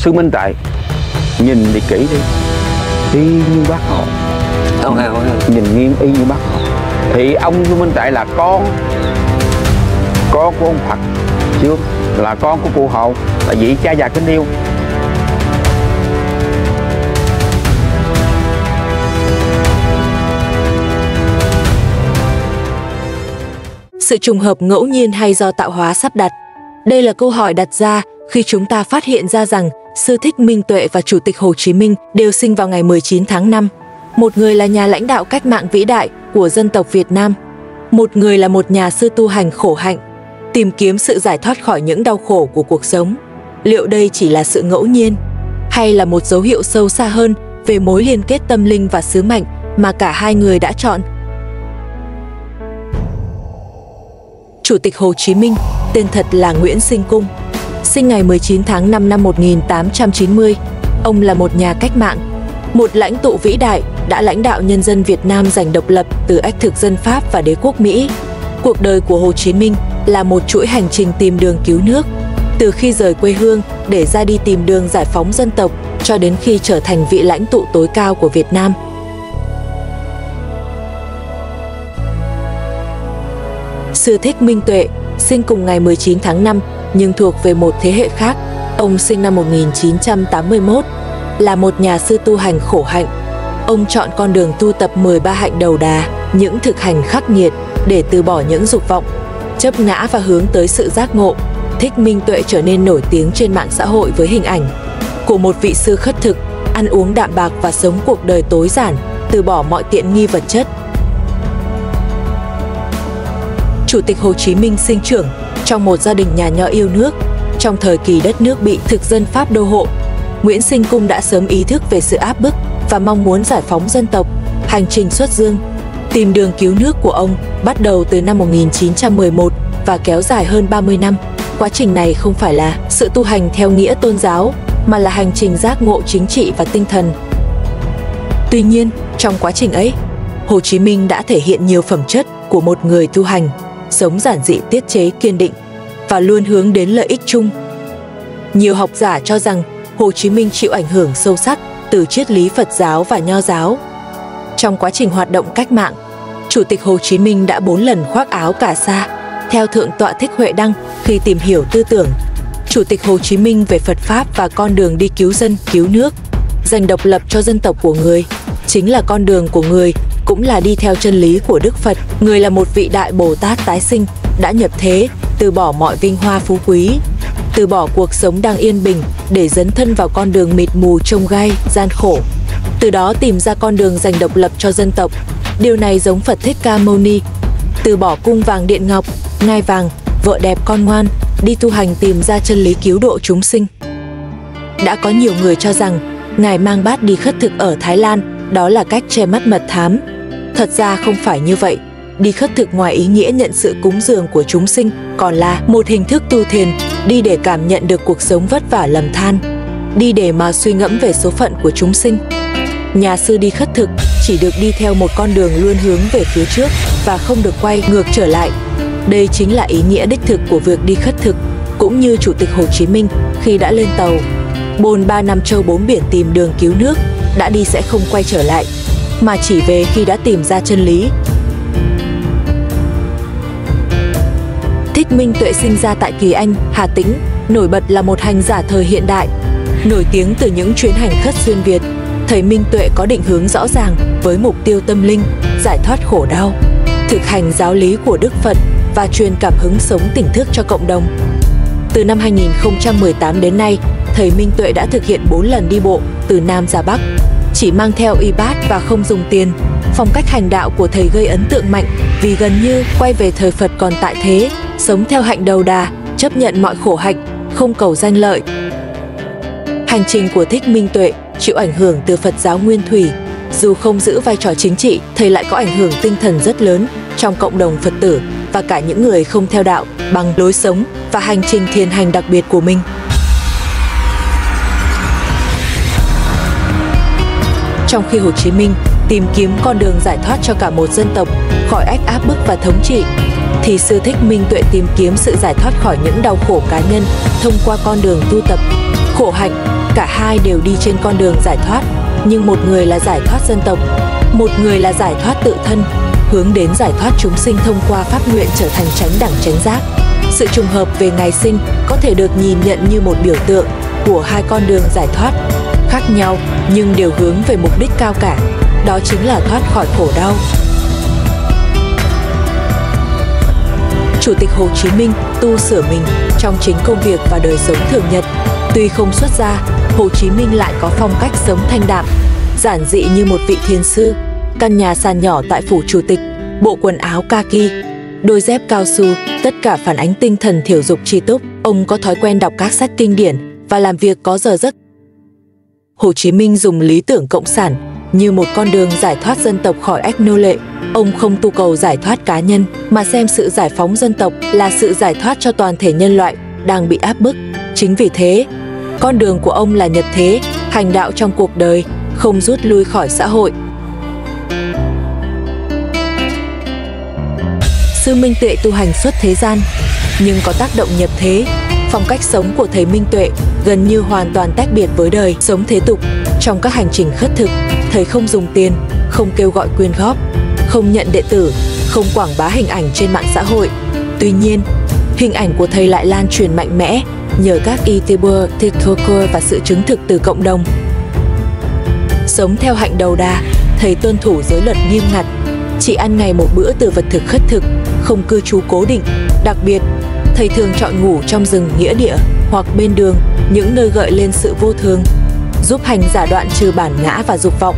sư Minh Tuệ nhìn đi kỹ đi, y như Bác Hồ. Nhìn nghiêng y như Bác Hồ. Thì ông sư Minh Tuệ là con của ông Phật, chưa là con của cụ Hồ, là vị cha già kính yêu. Sự trùng hợp ngẫu nhiên hay do tạo hóa sắp đặt? Đây là câu hỏi đặt ra khi chúng ta phát hiện ra rằng Sư Thích Minh Tuệ và Chủ tịch Hồ Chí Minh đều sinh vào ngày 19 tháng 5. Một người là nhà lãnh đạo cách mạng vĩ đại của dân tộc Việt Nam. Một người là một nhà sư tu hành khổ hạnh, tìm kiếm sự giải thoát khỏi những đau khổ của cuộc sống. Liệu đây chỉ là sự ngẫu nhiên, hay là một dấu hiệu sâu xa hơn về mối liên kết tâm linh và sứ mệnh mà cả hai người đã chọn? Chủ tịch Hồ Chí Minh, tên thật là Nguyễn Sinh Cung, sinh ngày 19 tháng 5 năm 1890. Ông là một nhà cách mạng, một lãnh tụ vĩ đại đã lãnh đạo nhân dân Việt Nam giành độc lập từ ách thực dân Pháp và đế quốc Mỹ. Cuộc đời của Hồ Chí Minh là một chuỗi hành trình tìm đường cứu nước, từ khi rời quê hương để ra đi tìm đường giải phóng dân tộc cho đến khi trở thành vị lãnh tụ tối cao của Việt Nam. Sư Thích Minh Tuệ sinh cùng ngày 19 tháng 5 nhưng thuộc về một thế hệ khác. Ông sinh năm 1981, là một nhà sư tu hành khổ hạnh. Ông chọn con đường tu tập 13 hạnh đầu đà, những thực hành khắc nghiệt để từ bỏ những dục vọng, chấp ngã và hướng tới sự giác ngộ. Thích Minh Tuệ trở nên nổi tiếng trên mạng xã hội với hình ảnh của một vị sư khất thực, ăn uống đạm bạc và sống cuộc đời tối giản, từ bỏ mọi tiện nghi vật chất. Chủ tịch Hồ Chí Minh sinh trưởng trong một gia đình nhà nho yêu nước. Trong thời kỳ đất nước bị thực dân Pháp đô hộ, Nguyễn Sinh Cung đã sớm ý thức về sự áp bức và mong muốn giải phóng dân tộc. Hành trình xuất dương, tìm đường cứu nước của ông bắt đầu từ năm 1911 và kéo dài hơn 30 năm. Quá trình này không phải là sự tu hành theo nghĩa tôn giáo, mà là hành trình giác ngộ chính trị và tinh thần. Tuy nhiên, trong quá trình ấy, Hồ Chí Minh đã thể hiện nhiều phẩm chất của một người tu hành, sống giản dị, tiết chế, kiên định và luôn hướng đến lợi ích chung. Nhiều học giả cho rằng Hồ Chí Minh chịu ảnh hưởng sâu sắc từ triết lý Phật giáo và Nho giáo. Trong quá trình hoạt động cách mạng, Chủ tịch Hồ Chí Minh đã 4 lần khoác áo cà sa, theo Thượng tọa Thích Huệ Đăng khi tìm hiểu tư tưởng Chủ tịch Hồ Chí Minh về Phật Pháp và con đường đi cứu dân, cứu nước, giành độc lập cho dân tộc của người. Chính là con đường của người, cũng là đi theo chân lý của Đức Phật. Người là một vị đại Bồ Tát tái sinh, đã nhập thế, từ bỏ mọi vinh hoa phú quý, từ bỏ cuộc sống đang yên bình để dấn thân vào con đường mịt mù chông gai, gian khổ. Từ đó tìm ra con đường giành độc lập cho dân tộc. Điều này giống Phật Thích Ca Mâu Ni, từ bỏ cung vàng điện ngọc, ngai vàng, vợ đẹp con ngoan, đi tu hành tìm ra chân lý cứu độ chúng sinh. Đã có nhiều người cho rằng Ngài mang bát đi khất thực ở Thái Lan, đó là cách che mắt mật thám. Thật ra không phải như vậy. Đi khất thực ngoài ý nghĩa nhận sự cúng dường của chúng sinh, còn là một hình thức tu thiền, đi để cảm nhận được cuộc sống vất vả lầm than, đi để mà suy ngẫm về số phận của chúng sinh. Nhà sư đi khất thực chỉ được đi theo một con đường luôn hướng về phía trước và không được quay ngược trở lại. Đây chính là ý nghĩa đích thực của việc đi khất thực, cũng như Chủ tịch Hồ Chí Minh khi đã lên tàu bồn 3 năm châu 4 biển tìm đường cứu nước, đã đi sẽ không quay trở lại, mà chỉ về khi đã tìm ra chân lý. Thích Minh Tuệ sinh ra tại Kỳ Anh, Hà Tĩnh, nổi bật là một hành giả thời hiện đại. Nổi tiếng từ những chuyến hành khất xuyên Việt, thầy Minh Tuệ có định hướng rõ ràng với mục tiêu tâm linh, giải thoát khổ đau, thực hành giáo lý của Đức Phật và truyền cảm hứng sống tỉnh thức cho cộng đồng. Từ năm 2018 đến nay, thầy Minh Tuệ đã thực hiện 4 lần đi bộ từ Nam ra Bắc, chỉ mang theo y bát và không dùng tiền. Phong cách hành đạo của thầy gây ấn tượng mạnh vì gần như quay về thời Phật còn tại thế, sống theo hạnh đầu đà, chấp nhận mọi khổ hạnh, không cầu danh lợi. Hành trình của Thích Minh Tuệ chịu ảnh hưởng từ Phật giáo Nguyên Thủy. Dù không giữ vai trò chính trị, thầy lại có ảnh hưởng tinh thần rất lớn trong cộng đồng Phật tử và cả những người không theo đạo bằng lối sống và hành trình thiền hành đặc biệt của mình. Trong khi Hồ Chí Minh tìm kiếm con đường giải thoát cho cả một dân tộc khỏi ách áp bức và thống trị, thì sư Thích Minh Tuệ tìm kiếm sự giải thoát khỏi những đau khổ cá nhân thông qua con đường tu tập. Khổ hạnh, cả hai đều đi trên con đường giải thoát, nhưng một người là giải thoát dân tộc, một người là giải thoát tự thân, hướng đến giải thoát chúng sinh thông qua phát nguyện trở thành chánh đẳng chánh giác. Sự trùng hợp về ngày sinh có thể được nhìn nhận như một biểu tượng của hai con đường giải thoát khác nhau nhưng đều hướng về mục đích cao cả, đó chính là thoát khỏi khổ đau. Chủ tịch Hồ Chí Minh tu sửa mình trong chính công việc và đời sống thường nhật. Tuy không xuất gia, Hồ Chí Minh lại có phong cách sống thanh đạm, giản dị như một vị thiền sư. Căn nhà sàn nhỏ tại phủ chủ tịch, bộ quần áo kaki, đôi dép cao su, tất cả phản ánh tinh thần thiểu dục tri túc. Ông có thói quen đọc các sách kinh điển và làm việc có giờ giấc. Hồ Chí Minh dùng lý tưởng cộng sản như một con đường giải thoát dân tộc khỏi ách nô lệ. Ông không tu cầu giải thoát cá nhân, mà xem sự giải phóng dân tộc là sự giải thoát cho toàn thể nhân loại đang bị áp bức. Chính vì thế, con đường của ông là nhập thế, hành đạo trong cuộc đời, không rút lui khỏi xã hội. Sư Minh Tuệ tu hành suốt thế gian, nhưng có tác động nhập thế. Phong cách sống của thầy Minh Tuệ gần như hoàn toàn tách biệt với đời sống thế tục. Trong các hành trình khất thực, thầy không dùng tiền, không kêu gọi quyên góp, không nhận đệ tử, không quảng bá hình ảnh trên mạng xã hội. Tuy nhiên, hình ảnh của thầy lại lan truyền mạnh mẽ nhờ các YouTuber, TikToker và sự chứng thực từ cộng đồng. Sống theo hạnh đầu đà, thầy tuân thủ giới luật nghiêm ngặt, chỉ ăn ngày một bữa từ vật thực khất thực, không cư trú cố định. Đặc biệt, thầy thường chọn ngủ trong rừng nghĩa địa hoặc bên đường, những nơi gợi lên sự vô thường, giúp hành giả đoạn trừ bản ngã và dục vọng.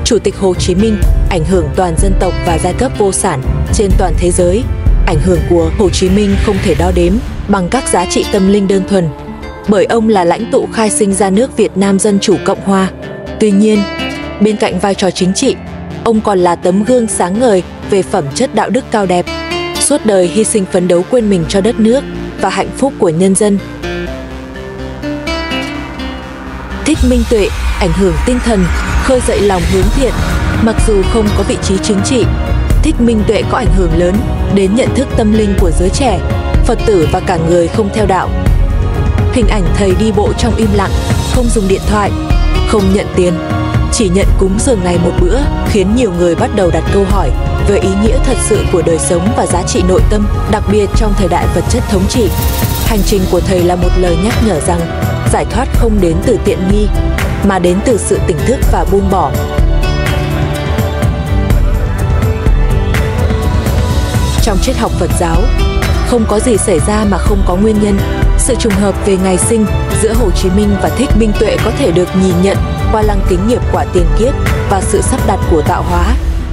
Chủ tịch Hồ Chí Minh ảnh hưởng toàn dân tộc và giai cấp vô sản trên toàn thế giới. Ảnh hưởng của Hồ Chí Minh không thể đo đếm bằng các giá trị tâm linh đơn thuần, bởi ông là lãnh tụ khai sinh ra nước Việt Nam Dân Chủ Cộng Hòa. Tuy nhiên, bên cạnh vai trò chính trị, ông còn là tấm gương sáng ngời về phẩm chất đạo đức cao đẹp, suốt đời hy sinh phấn đấu quên mình cho đất nước và hạnh phúc của nhân dân. Thích Minh Tuệ ảnh hưởng tinh thần, khơi dậy lòng hướng thiện. Mặc dù không có vị trí chính trị, Thích Minh Tuệ có ảnh hưởng lớn đến nhận thức tâm linh của giới trẻ, Phật tử và cả người không theo đạo. Hình ảnh thầy đi bộ trong im lặng, không dùng điện thoại, không nhận tiền, chỉ nhận cúng dường ngày một bữa, khiến nhiều người bắt đầu đặt câu hỏi về ý nghĩa thật sự của đời sống và giá trị nội tâm, đặc biệt trong thời đại vật chất thống trị. Hành trình của thầy là một lời nhắc nhở rằng giải thoát không đến từ tiện nghi, mà đến từ sự tỉnh thức và buông bỏ. Trong triết học Phật giáo, không có gì xảy ra mà không có nguyên nhân. Sự trùng hợp về ngày sinh giữa Hồ Chí Minh và Thích Minh Tuệ có thể được nhìn nhận qua lăng kính nghiệp quả tiền kiếp và sự sắp đặt của tạo hóa.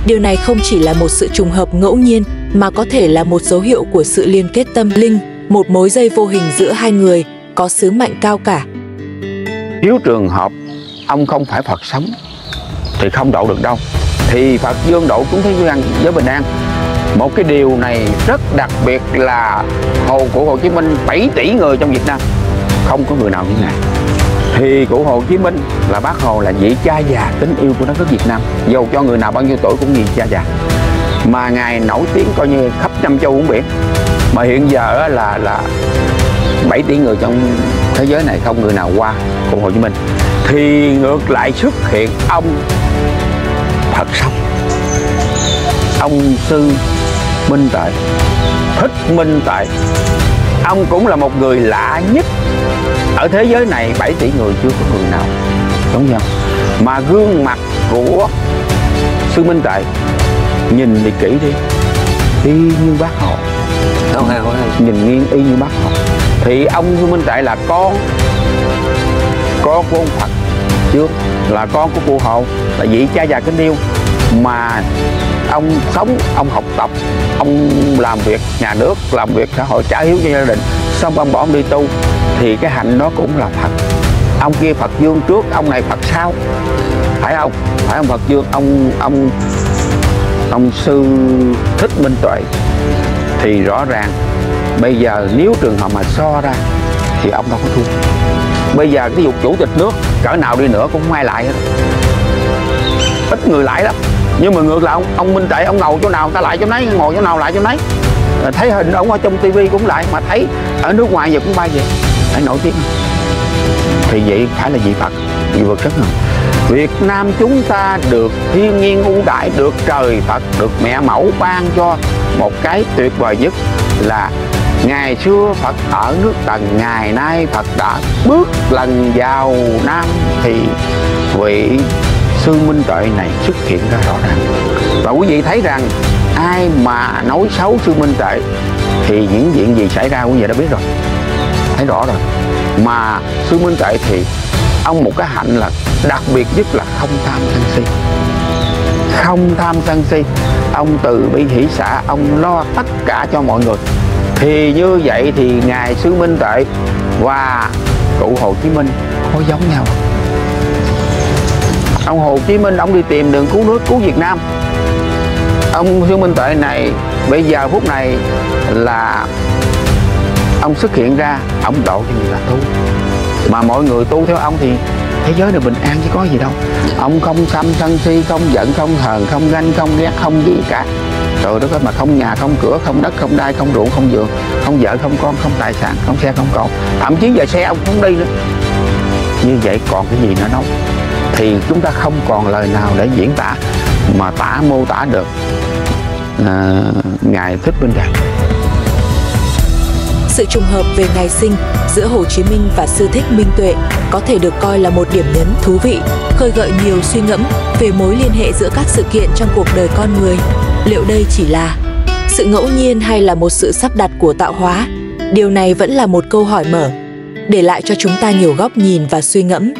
Điều này không chỉ là một sự trùng hợp ngẫu nhiên, mà có thể là một dấu hiệu của sự liên kết tâm linh, một mối dây vô hình giữa hai người có sứ mệnh cao cả. Nếu trường hợp ông không phải Phật sống thì không độ được đâu, thì Phật dương độ chúng thế gian với bình an. Một cái điều này rất đặc biệt là Hồ của Hồ Chí Minh 7 tỷ người trong Việt Nam, không có người nào như ngài. Thì của Hồ Chí Minh là Bác Hồ là vị cha già kính yêu của đất nước Việt Nam, dầu cho người nào bao nhiêu tuổi cũng như cha già. Mà ngài nổi tiếng coi như khắp năm châu bốn biển. Mà hiện giờ là 7 tỷ người trong thế giới này không người nào qua của Hồ Chí Minh. Thì ngược lại xuất hiện ông Phật sống, ông Sư Minh Tuệ, Thích Minh Tuệ. Ông cũng là một người lạ nhất ở thế giới này, 7 tỷ người chưa có người nào giống nhau. Mà gương mặt của Sư Minh Tuệ nhìn thì kỹ đi, y như Bác Hồ, nhìn nghiêng y như Bác Hồ. Thì ông Sư Minh Tuệ là con của ông Phật trước, là con của cụ Hồ, là vị cha già kính yêu. Mà ông sống, ông học tập, ông làm việc nhà nước, làm việc xã hội, trả hiếu cho gia đình, xong ông bỏ ông đi tu, thì cái hạnh đó cũng là Phật. Ông kia Phật dương trước, ông này Phật sau, phải không? Phải ông Phật dương, ông Sư Thích Minh Tuệ. Thì rõ ràng bây giờ nếu trường hợp mà so ra thì ông đâu có thua. Bây giờ cái vụ chủ tịch nước cỡ nào đi nữa cũng không ai lại hết, ít người lại lắm. Nhưng mà ngược lại ông Minh Tuệ, ông ngồi chỗ nào ta lại chỗ nấy, ngồi chỗ nào lại chỗ nấy. Thấy hình ông ở trong tivi cũng lại, mà thấy ở nước ngoài giờ cũng bay về. phải nổi tiếng không? Thì vậy phải là vị Phật, vị vượt rất không? Việt Nam chúng ta được thiên nhiên ưu đãi, được trời Phật, được mẹ mẫu ban cho một cái tuyệt vời nhất là ngày xưa Phật ở nước Tần, ngày nay Phật đã bước lần vào Nam, thì vị Sư Minh Tuệ này xuất hiện ra rõ ràng. Và quý vị thấy rằng ai mà nói xấu Sư Minh Tuệ thì những chuyện gì xảy ra quý vị đã biết rồi, thấy rõ rồi. Mà Sư Minh Tuệ thì ông một cái hạnh là đặc biệt nhất là không tham sân si. Không tham sân si, ông từ bi hỷ xả, ông lo tất cả cho mọi người. Thì như vậy thì ngài Sư Minh Tuệ và cụ Hồ Chí Minh có giống nhau. Ông Hồ Chí Minh ông đi tìm đường cứu nước, cứu Việt Nam. Ông Sư Minh Tuệ này bây giờ phút này là ông xuất hiện ra, ông độ cho người là tu. Mà mọi người tu theo ông thì thế giới này bình an chứ có gì đâu. Ông không tham sân si, không giận, không hờn, không ganh, không ghét, không gì cả. Trời đất ơi, mà không nhà, không cửa, không đất, không đai, không ruộng, không vườn, không vợ, không con, không tài sản, không xe, không con. Thậm chí giờ xe ông không đi nữa. Như vậy còn cái gì nữa đâu. Thì chúng ta không còn lời nào để diễn tả mà mô tả được ngài Thích Minh Tuệ. Sự trùng hợp về ngày sinh giữa Hồ Chí Minh và Sư Thích Minh Tuệ có thể được coi là một điểm nhấn thú vị, khơi gợi nhiều suy ngẫm về mối liên hệ giữa các sự kiện trong cuộc đời con người. Liệu đây chỉ là sự ngẫu nhiên hay là một sự sắp đặt của tạo hóa? Điều này vẫn là một câu hỏi mở, để lại cho chúng ta nhiều góc nhìn và suy ngẫm.